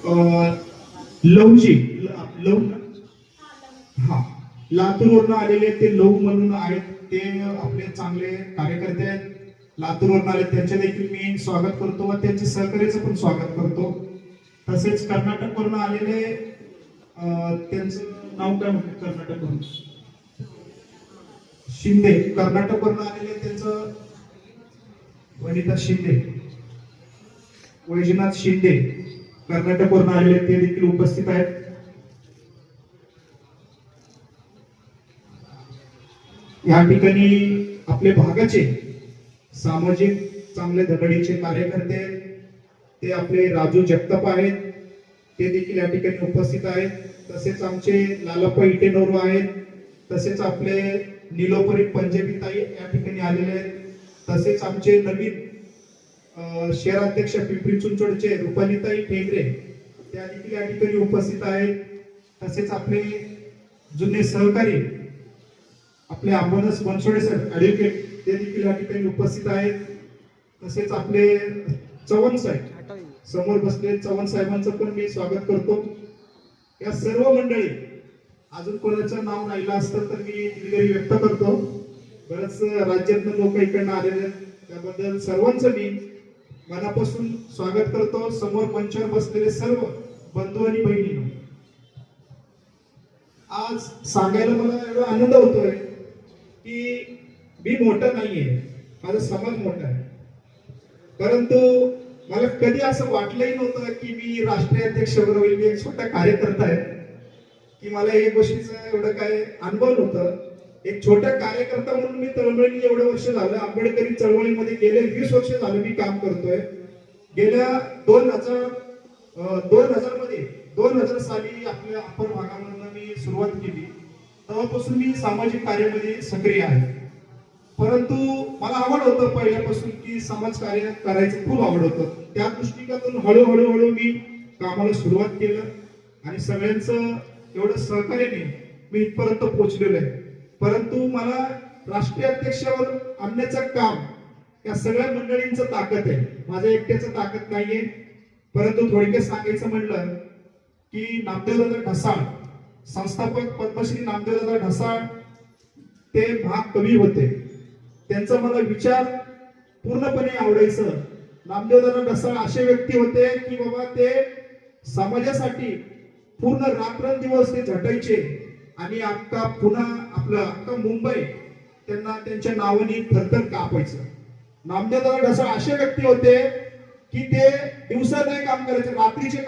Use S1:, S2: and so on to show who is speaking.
S1: लवजी लव हा लातूरवरून आलेले ते लव म्हणून आहेत. ते आपले चांगले कार्यकर्ते आहेत. लातूरवरून आले त्यांचे देखील मी स्वागत करतो व त्यांचे सहकार्याचं पण स्वागत करतो. तसेच कर्नाटकवरून आलेले त्यांचं नाव काय म्हणतात कर्नाटकवरून शिंदे कर्नाटकवरून आलेले त्यांचं वनिता शिंदे वैजनाथ शिंदे कर्नाटकवरून आलेले ते देखील उपस्थित आहेत. या ठिकाणी आपले भागाचे सामाजिक चांगले धडधडीचे कार्यकर्ते ते आपले राजू जगताप आहेत. ते देखील या ठिकाणी उपस्थित आहेत. तसेच आमचे लालाप्पा इटेनोरू आहेत. तसेच आपले निलोपरी पंजाबी ताई या ठिकाणी आलेले आहेत. तसेच आमचे नवीन शहराध्यक्ष पिंपरी चिंचवडचे रुपालीताई ठेंगरे त्या देखील या ठिकाणी उपस्थित आहेत. तसेच आपले जुने सहकारी आपले अमोनस बनसोडे सर ऍडव्होकेट ते देखील या ठिकाणी उपस्थित आहेत. तसेच आपले चव्हाण साहेब समोर बसले चव्हाण साहेबांचं पण मी स्वागत करतो. या सर्व मंडळी अजून कोणाचं नाव राहिलं असतं तर मी दिलगिरी व्यक्त करतो. बरंच राज्यातून लोक इकडनं आलेले त्याबद्दल सर्वांचं मी मनापासून स्वागत करतो. समोर मंचावर बसलेले सर्व बंधू आणि बहिणी आज सांगायला मला एवढा आनंद होतोय की मी मोठा नाहीये, माझा समाज मोठा आहे. परंतु मला कधी असं वाटलंही नव्हतं की मी राष्ट्रीय अध्यक्ष होईल. मी एक छोटा कार्यकर्ता आहे की मला या गोष्टीचा एवढं काय अनुभव नव्हतं. एक छोटा कार्यकर्ता म्हणून मी तळमळीने एवढं वर्ष झालं आंबेडकरी चळवळीमध्ये गेले 20 वर्ष झालं मी काम करतोय. गेल्या 2000 मध्ये 2000 साली आपल्या अप्पर भागामधून मी सुरुवात केली. तेव्हापासून मी सामाजिक कार्यामध्ये सक्रिय आहे. परंतु मला आवड होतं पहिल्यापासून की समाज कार्य करायचं खूप आवड होतं. त्या दृष्टिकोनातून हळूहळू मी कामाला सुरुवात केलं आणि सगळ्यांचं एवढं सहकार्याने मी इथपर्यंत पोहोचलेलो आहे. परंतु मला राष्ट्रीय अध्यक्षावर आणण्याचं काम या सगळ्या मंडळींचं ताकद आहे, माझ्या एकट्याचं ताकद नाहीये. परंतु थोडक्यात सांगायचं म्हणलं की नामदेवदादा ढसाळ संस्थापक पद्मश्री नामदेवदादा ढसाळ ते महाकवी होते. त्यांचा मला विचार पूर्णपणे आवडायचं. नामदेवदादा ढसाळ असे व्यक्ती होते की बाबा ते समाजासाठी पूर्ण रात्रंदिवस ते झटायचे आणि अख्खा मुंबई त्यांना त्यांच्या नावाने थरथर कापायचं. नामदेवदादा ढसाळ असे व्यक्ती होते की ते दिवसा नाही काम करायचे, रात्रीचे